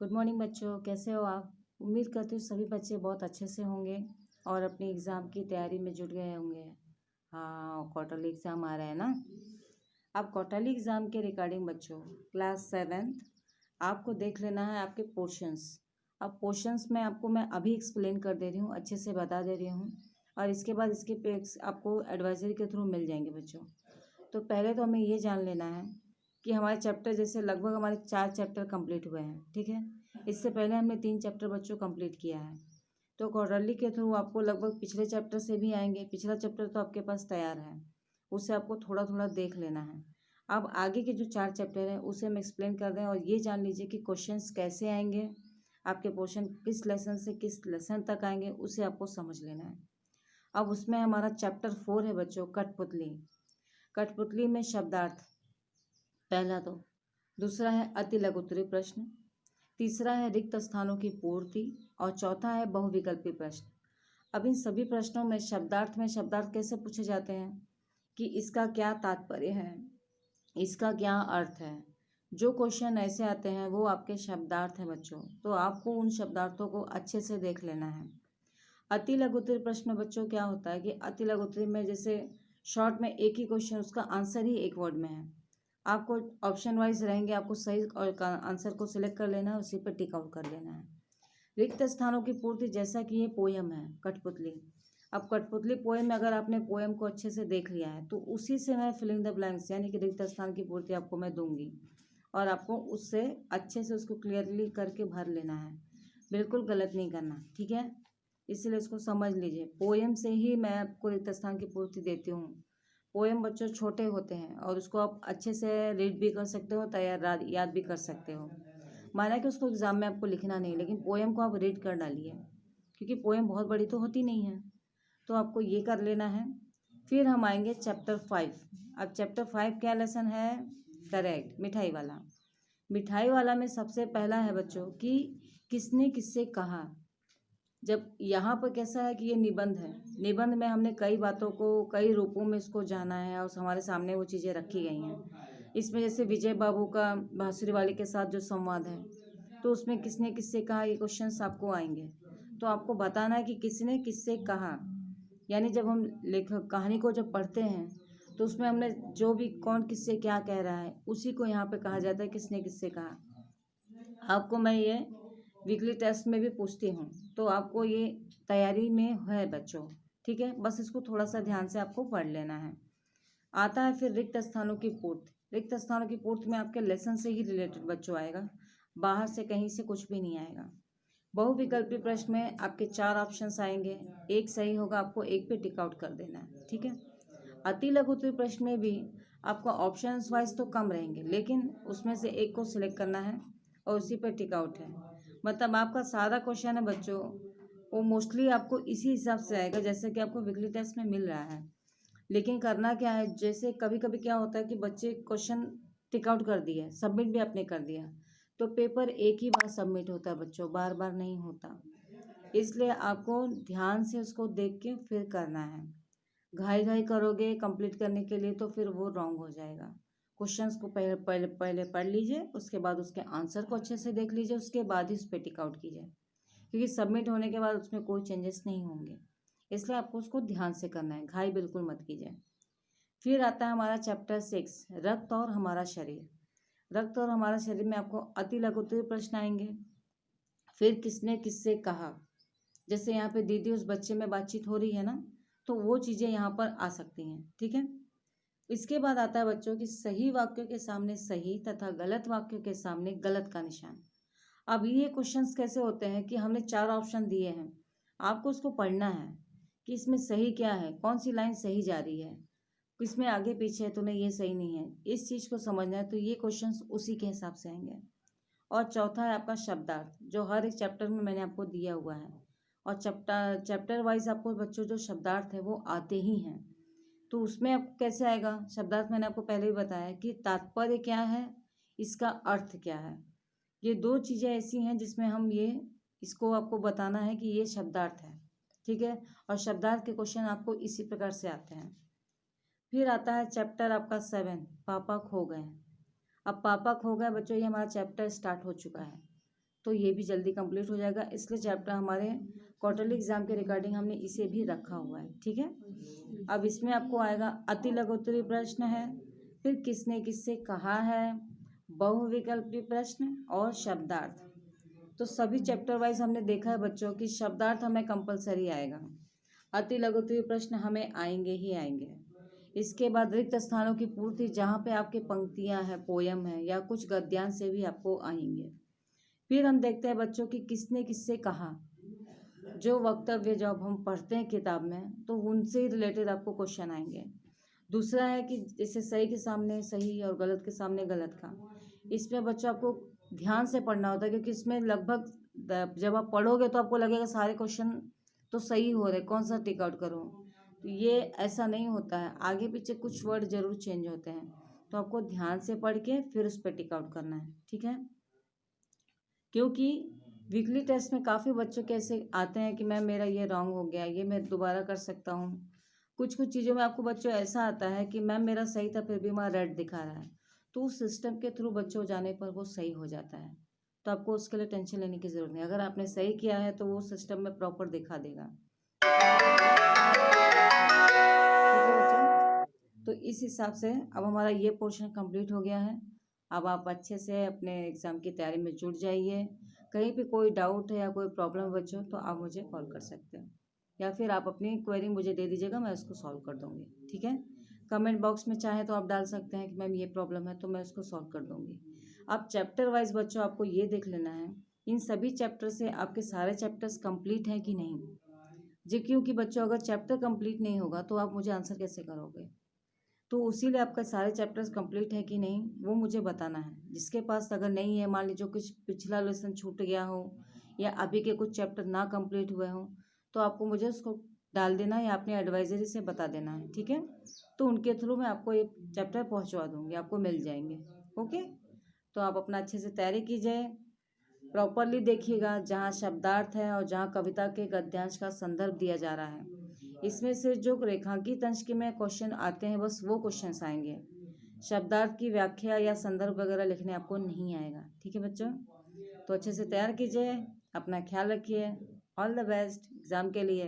Good morning बच्चों, कैसे हो आप। उम्मीद करती हूँ सभी बच्चे बहुत अच्छे से होंगे और अपनी एग्ज़ाम की तैयारी में जुट गए होंगे। हाँ, क्वार्टरली एग्ज़ाम आ रहा है ना। अब क्वार्टरली एग्ज़ाम के रिगार्डिंग बच्चों क्लास 7 आपको देख लेना है आपके पोर्शंस। अब पोर्शंस में आपको मैं अभी एक्सप्लेन कर दे रही हूँ, अच्छे से बता दे रही हूँ और इसके बाद इसके पेज आपको एडवाइजरी के थ्रू मिल जाएंगे बच्चों। तो पहले तो हमें ये जान लेना है कि हमारे चैप्टर जैसे लगभग हमारे 4 चैप्टर कंप्लीट हुए हैं, ठीक है। इससे पहले हमने 3 चैप्टर बच्चों कंप्लीट किया है। तो क्वार्टरली के थ्रू आपको लगभग पिछले चैप्टर से भी आएंगे। पिछला चैप्टर तो आपके पास तैयार है, उससे आपको थोड़ा थोड़ा देख लेना है। अब आगे के जो 4 चैप्टर हैं उसे हम एक्सप्लेन कर रहे हैं और ये जान लीजिए कि क्वेश्चंस कैसे आएंगे, आपके पोर्शन किस लेसन से किस लेसन तक आएंगे उसे आपको समझ लेना है। अब उसमें हमारा चैप्टर 4 है बच्चों कठपुतली। कठपुतली में शब्दार्थ पहला तो, दूसरा है अति लघुत्तरी प्रश्न, तीसरा है रिक्त स्थानों की पूर्ति और चौथा है बहुविकल्पी प्रश्न। अब इन सभी प्रश्नों में शब्दार्थ कैसे पूछे जाते हैं कि इसका क्या तात्पर्य है, इसका क्या अर्थ है। जो क्वेश्चन ऐसे आते हैं वो आपके शब्दार्थ हैं बच्चों, तो आपको उन शब्दार्थों को अच्छे से देख लेना है। अति लघुत्तरी प्रश्न बच्चों क्या होता है कि अति लघुत्तरी में जैसे शॉर्ट में एक ही क्वेश्चन, उसका आंसर ही एक वर्ड में है। आपको ऑप्शन वाइज रहेंगे, आपको सही और आंसर को सिलेक्ट कर लेना है, उसी पर टिक आउट कर लेना है। रिक्त स्थानों की पूर्ति, जैसा कि ये पोयम है कठपुतली। अब कठपुतली पोयम में अगर आपने पोयम को अच्छे से देख लिया है तो उसी से मैं फिलिंग द ब्लैंक्स यानी कि रिक्त स्थान की पूर्ति आपको मैं दूंगी और आपको उससे अच्छे से उसको क्लियरली करके भर लेना है, बिल्कुल गलत नहीं करना, ठीक है। इसलिए इसको समझ लीजिए, पोयम से ही मैं आपको रिक्त स्थान की पूर्ति देती हूँ। पोएम बच्चों छोटे होते हैं और उसको आप अच्छे से रीड भी कर सकते हो, तैयार याद भी कर सकते हो। माना कि उसको एग्ज़ाम में आपको लिखना नहीं, लेकिन पोएम को आप रीड कर डालिए क्योंकि पोएम बहुत बड़ी तो होती नहीं है। तो आपको ये कर लेना है। फिर हम आएंगे चैप्टर 5। अब चैप्टर 5 क्या लेसन है, करेक्ट, मिठाई वाला। मिठाई वाला में सबसे पहला है बच्चों कि किसने किससे कहा। जब यहाँ पर कैसा है कि ये निबंध है, निबंध में हमने कई बातों को कई रूपों में इसको जाना है और हमारे सामने वो चीज़ें रखी गई हैं। इसमें जैसे विजय बाबू का बांसुरी वाले के साथ जो संवाद है, तो उसमें किसने किससे कहा, ये क्वेश्चंस आपको आएंगे। तो आपको बताना है कि किसने किससे कहा, यानी जब हम लेखक कहानी को जब पढ़ते हैं तो उसमें हमने जो भी कौन किससे क्या कह रहा है उसी को यहाँ पे कहा जाता है किसने किससे कहा। आपको मैं ये वीकली टेस्ट में भी पूछती हूँ, तो आपको ये तैयारी में है बच्चों, ठीक है। बस इसको थोड़ा सा ध्यान से आपको पढ़ लेना है। आता है फिर रिक्त स्थानों की पूर्ति। रिक्त स्थानों की पूर्ति में आपके लेसन से ही रिलेटेड बच्चों आएगा, बाहर से कहीं से कुछ भी नहीं आएगा। बहुविकल्पी प्रश्न में आपके 4 ऑप्शंस आएंगे, एक सही होगा, आपको एक पे टिक आउट कर देना है, ठीक है। अति लघुत्तरी प्रश्न में भी आपका ऑप्शंस वाइज तो कम रहेंगे, लेकिन उसमें से एक को सिलेक्ट करना है और उसी पर टिक आउट है। मतलब आपका सारा क्वेश्चन है बच्चों वो मोस्टली आपको इसी हिसाब से आएगा जैसे कि आपको वीकली टेस्ट में मिल रहा है। लेकिन करना क्या है, जैसे कभी कभी क्या होता है कि बच्चे क्वेश्चन टिक आउट कर दिए, सबमिट भी आपने कर दिया, तो पेपर एक ही बार सबमिट होता है बच्चों, बार बार नहीं होता। इसलिए आपको ध्यान से उसको देख के फिर करना है। घाई घाई करोगे कंप्लीट करने के लिए तो फिर वो रॉन्ग हो जाएगा। क्वेश्चंस को पहले पहले पहले पढ़ लीजिए, उसके बाद उसके आंसर को अच्छे से देख लीजिए, उसके बाद ही उस पर टिक आउट कीजिए, क्योंकि सबमिट होने के बाद उसमें कोई चेंजेस नहीं होंगे। इसलिए आपको उसको ध्यान से करना है, घाई बिल्कुल मत कीजिए। फिर आता है हमारा चैप्टर 6 रक्त और हमारा शरीर। रक्त और हमारा शरीर में आपको अति लघुत्तरी प्रश्न आएंगे। फिर किसने किससे कहा, जैसे यहाँ पे दीदी उस बच्चे में बातचीत हो रही है ना, तो वो चीज़ें यहाँ पर आ सकती हैं, ठीक है। इसके बाद आता है बच्चों की सही वाक्यों के सामने सही तथा गलत वाक्यों के सामने गलत का निशान। अब ये क्वेश्चंस कैसे होते हैं कि हमने 4 ऑप्शन दिए हैं, आपको उसको पढ़ना है कि इसमें सही क्या है, कौन सी लाइन सही जा रही है, किसमें आगे पीछे है तो नहीं, ये सही नहीं है, इस चीज़ को समझना है। तो ये क्वेश्चंस उसी के हिसाब से आएंगे। और चौथा है आपका शब्दार्थ, जो हर एक चैप्टर में मैंने आपको दिया हुआ है। और चैप्टर वाइज आपको बच्चों जो शब्दार्थ है वो आते ही हैं। तो उसमें आपको कैसे आएगा शब्दार्थ, मैंने आपको पहले ही बताया कि तात्पर्य क्या है, इसका अर्थ क्या है। ये 2 चीज़ें ऐसी हैं जिसमें हम ये इसको आपको बताना है कि ये शब्दार्थ है, ठीक है। और शब्दार्थ के क्वेश्चन आपको इसी प्रकार से आते हैं। फिर आता है चैप्टर आपका 7 पापा खो गए। अब पापा खो गए बच्चों, ये हमारा चैप्टर स्टार्ट हो चुका है। तो ये भी जल्दी कंप्लीट हो जाएगा। इसलिए चैप्टर हमारे क्वार्टरली एग्जाम के रिगार्डिंग हमने इसे भी रखा हुआ है, ठीक है। अब इसमें आपको आएगा अति लघुत्तरीय प्रश्न है, फिर किसने किससे कहा है, बहुविकल्पीय प्रश्न और शब्दार्थ। तो सभी चैप्टर वाइज हमने देखा है बच्चों की शब्दार्थ हमें कंपलसरी आएगा, अति लघुत्तरीय प्रश्न हमें आएंगे ही आएंगे। इसके बाद रिक्त स्थानों की पूर्ति, जहाँ पे आपके पंक्तियाँ हैं, पोयम है या कुछ गद्यांश से भी आपको आएंगे। फिर हम देखते हैं बच्चों की किसने किससे कहा, जो वक्तव्य जब हम पढ़ते हैं किताब में तो उनसे रिलेटेड आपको क्वेश्चन आएंगे। दूसरा है कि जैसे सही के सामने सही और गलत के सामने गलत का, इसमें बच्चों आपको ध्यान से पढ़ना होता है, क्योंकि इसमें लगभग जब आप पढ़ोगे तो आपको लगेगा सारे क्वेश्चन तो सही हो रहे, कौन सा टिक आउट करूँ। तो ये ऐसा नहीं होता है, आगे पीछे कुछ वर्ड जरूर चेंज होते हैं, तो आपको ध्यान से पढ़ के फिर उस पर टिक आउट करना है, ठीक है। क्योंकि वीकली टेस्ट में काफ़ी बच्चों के ऐसे आते हैं कि मैम मेरा ये रॉन्ग हो गया, ये मैं दोबारा कर सकता हूँ। कुछ कुछ चीज़ों में आपको बच्चों ऐसा आता है कि मैम मेरा सही था फिर भी वहाँ रेड दिखा रहा है, तो उस सिस्टम के थ्रू बच्चों जाने पर वो सही हो जाता है। तो आपको उसके लिए टेंशन लेने की ज़रूरत नहीं, अगर आपने सही किया है तो वो सिस्टम में प्रॉपर दिखा देगा, ठीक है बच्चों। तो इस हिसाब से अब हमारा ये पोर्शन कंप्लीट हो गया है। अब आप अच्छे से अपने एग्ज़ाम की तैयारी में जुट जाइए। कहीं पे कोई डाउट है या कोई प्रॉब्लम है बच्चों, तो आप मुझे कॉल कर सकते हैं, या फिर आप अपनी क्वेरी मुझे दे दीजिएगा, मैं उसको सॉल्व कर दूँगी, ठीक है। कमेंट बॉक्स में चाहे तो आप डाल सकते हैं कि मैम ये प्रॉब्लम है, तो मैं उसको सॉल्व कर दूँगी। अब चैप्टर वाइज बच्चों आपको ये देख लेना है इन सभी चैप्टर से आपके सारे चैप्टर्स कंप्लीट हैं कि नहीं जी, क्योंकि बच्चों अगर चैप्टर कंप्लीट नहीं होगा तो आप मुझे आंसर कैसे करोगे। तो उसी लिए आपका सारे चैप्टर्स कंप्लीट है कि नहीं वो मुझे बताना है। जिसके पास अगर नहीं है, मान लीजिए कुछ पिछला लेसन छूट गया हो या अभी के कुछ चैप्टर ना कंप्लीट हुए हों, तो आपको मुझे उसको डाल देना या अपने एडवाइजरी से बता देना है, ठीक है। तो उनके थ्रू मैं आपको ये चैप्टर पहुंचवा दूंगी, आपको मिल जाएंगे, ओके। तो आप अपना अच्छे से तैयारी कीजिए, प्रॉपरली देखिएगा, जहाँ शब्दार्थ है और जहाँ कविता के गद्यांश का संदर्भ दिया जा रहा है, इसमें से जो रेखांकित अंश के में क्वेश्चन आते हैं बस वो क्वेश्चंस आएंगे। शब्दार्थ की व्याख्या या संदर्भ वगैरह लिखने आपको नहीं आएगा, ठीक है बच्चों। तो अच्छे से तैयार कीजिए, अपना ख्याल रखिए, ऑल द बेस्ट एग्ज़ाम के लिए।